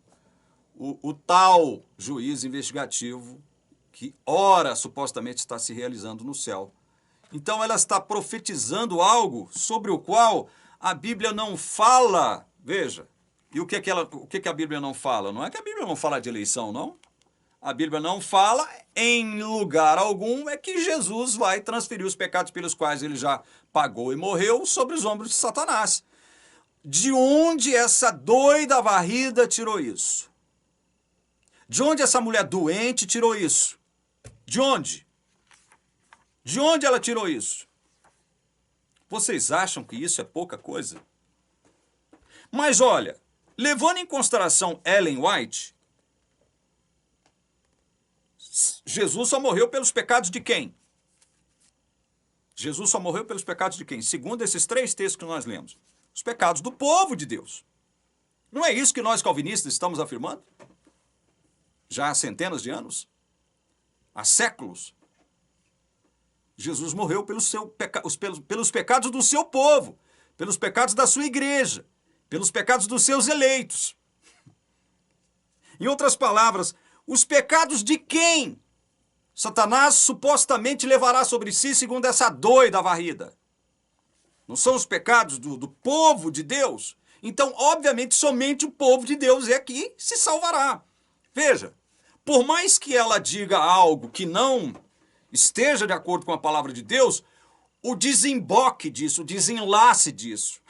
o tal juiz investigativo que, ora, supostamente está se realizando no céu. Então, ela está profetizando algo sobre o qual a Bíblia não fala. Veja, e o que a Bíblia não fala? Não é que a Bíblia não fala de eleição, não. A Bíblia não fala em lugar algum é que Jesus vai transferir os pecados pelos quais ele já pagou e morreu sobre os ombros de Satanás. De onde essa doida varrida tirou isso? De onde essa mulher doente tirou isso? De onde? De onde ela tirou isso? Vocês acham que isso é pouca coisa? Mas olha, levando em consideração Ellen White, Jesus só morreu pelos pecados de quem? Jesus só morreu pelos pecados de quem? Segundo esses 3 textos que nós lemos. Os pecados do povo de Deus. Não é isso que nós calvinistas estamos afirmando? Já há centenas de anos? Há séculos? Jesus morreu pelos pecados do seu povo, pelos pecados da sua igreja, pelos pecados dos seus eleitos. Em outras palavras, os pecados de quem Satanás supostamente levará sobre si, segundo essa doida varrida? Não são os pecados do povo de Deus? Então, obviamente, somente o povo de Deus é que se salvará. Veja, por mais que ela diga algo que não esteja de acordo com a palavra de Deus, o desemboque disso, o desenlace disso,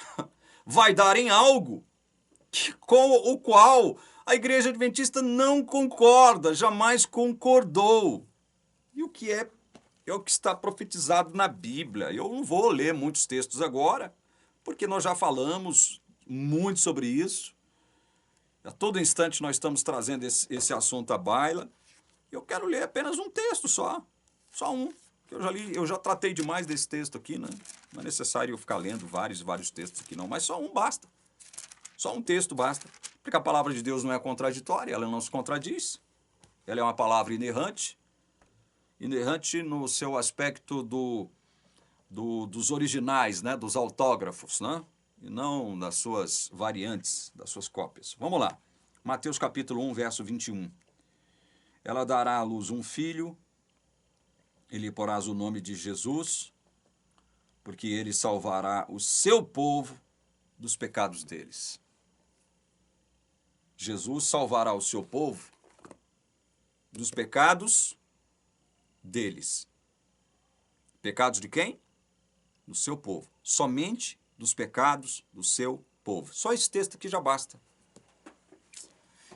vai dar em algo com o qual a Igreja Adventista não concorda, jamais concordou. E o que é o que está profetizado na Bíblia. Eu não vou ler muitos textos agora, porque nós já falamos muito sobre isso. A todo instante nós estamos trazendo esse assunto à baila. Eu quero ler apenas um texto só um. Eu já li, eu já tratei demais desse texto aqui, né? Não é necessário eu ficar lendo vários textos aqui não, mas só um basta. Só um texto basta. Porque a palavra de Deus não é contraditória, ela não se contradiz. Ela é uma palavra inerrante. Inerrante no seu aspecto dos originais, né? Dos autógrafos, né? E não das suas variantes, das suas cópias. Vamos lá. Mateus capítulo 1, verso 21. Ela dará à luz um filho, e lhe porás o nome de Jesus, porque ele salvará o seu povo dos pecados deles. Jesus salvará o seu povo dos pecados deles. Pecados de quem? Do seu povo. Somente dos pecados do seu povo. Só esse texto aqui já basta.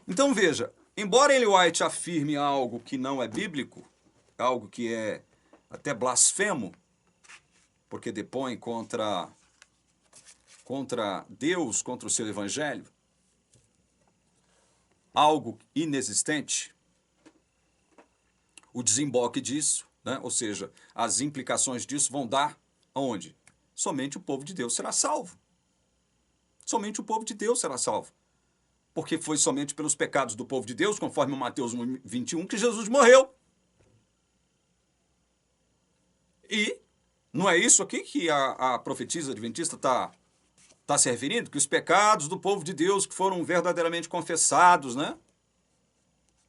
Então veja, embora Ellen White afirme algo que não é bíblico, algo que é até blasfemo, porque depõe contra Deus, contra o seu evangelho, algo inexistente, o desemboque disso, né? Ou seja, as implicações disso vão dar aonde? Somente o povo de Deus será salvo. Somente o povo de Deus será salvo. Porque foi somente pelos pecados do povo de Deus, conforme Mateus 21, que Jesus morreu. E não é isso aqui que a profetisa adventista está se referindo? Que os pecados do povo de Deus que foram verdadeiramente confessados, né?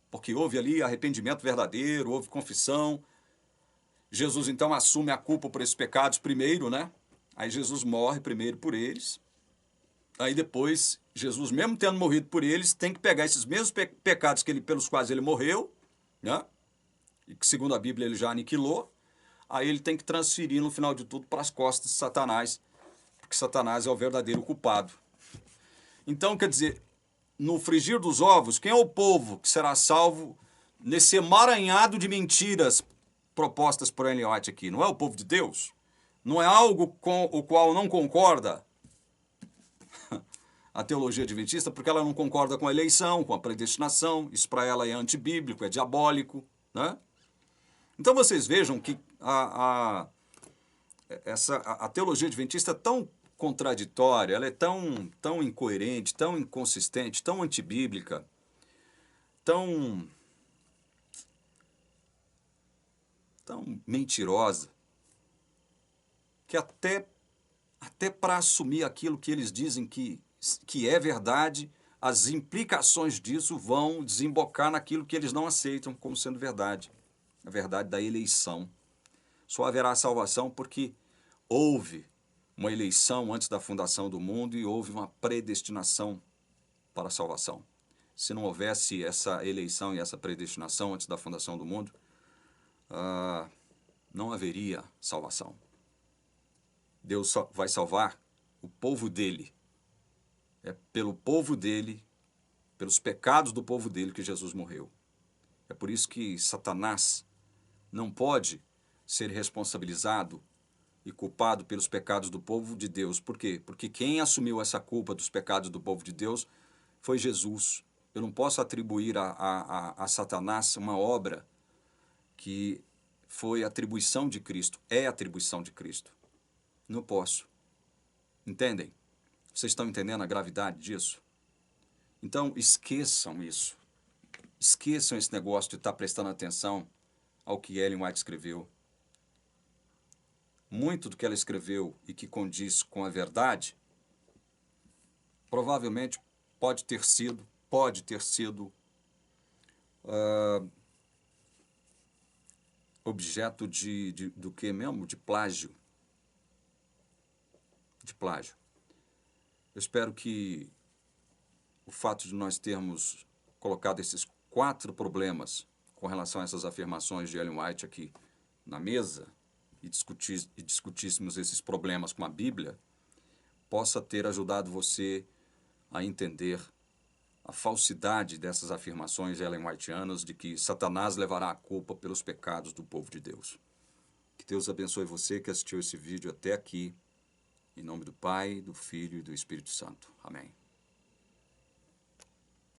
Porque houve ali arrependimento verdadeiro, houve confissão. Jesus, então, assume a culpa por esses pecados primeiro, né? Aí Jesus morre primeiro por eles. Aí depois, Jesus, mesmo tendo morrido por eles, tem que pegar esses mesmos pecados pelos quais ele morreu, né? E que, segundo a Bíblia, ele já aniquilou. Aí ele tem que transferir, no final de tudo, para as costas de Satanás, porque Satanás é o verdadeiro culpado. Então, quer dizer, no frigir dos ovos, quem é o povo que será salvo nesse emaranhado de mentiras propostas por Ellen White aqui? Não é o povo de Deus? Não é algo com o qual não concorda a teologia adventista, porque ela não concorda com a eleição, com a predestinação. Isso para ela é antibíblico, é diabólico, né? Então vocês vejam que a teologia adventista é tão contraditória, ela é tão incoerente, tão inconsistente, tão antibíblica, tão mentirosa, que até para assumir aquilo que eles dizem que é verdade, as implicações disso vão desembocar naquilo que eles não aceitam como sendo verdade, a verdade da eleição. Só haverá salvação porque houve uma eleição antes da fundação do mundo e houve uma predestinação para a salvação. Se não houvesse essa eleição e essa predestinação antes da fundação do mundo, não haveria salvação. Deus vai salvar o povo dele. É pelo povo dele, pelos pecados do povo dele que Jesus morreu. É por isso que Satanás não pode ser responsabilizado e culpado pelos pecados do povo de Deus. Por quê? Porque quem assumiu essa culpa dos pecados do povo de Deus foi Jesus. Eu não posso atribuir a Satanás uma obra que foi atribuição de Cristo, é atribuição de Cristo. Não posso. Entendem? Vocês estão entendendo a gravidade disso? Então, esqueçam isso. Esqueçam esse negócio de estar prestando atenção ao que Ellen White escreveu. Muito do que ela escreveu e que condiz com a verdade, provavelmente pode ter sido objeto do que mesmo? De plágio. De plágio. Eu espero que o fato de nós termos colocado esses 4 problemas com relação a essas afirmações de Ellen White aqui na mesa e discutíssemos esses problemas com a Bíblia, possa ter ajudado você a entender a falsidade dessas afirmações Ellen Whiteanas de que Satanás levará a culpa pelos pecados do povo de Deus. Que Deus abençoe você que assistiu esse vídeo até aqui. Em nome do Pai, do Filho e do Espírito Santo. Amém.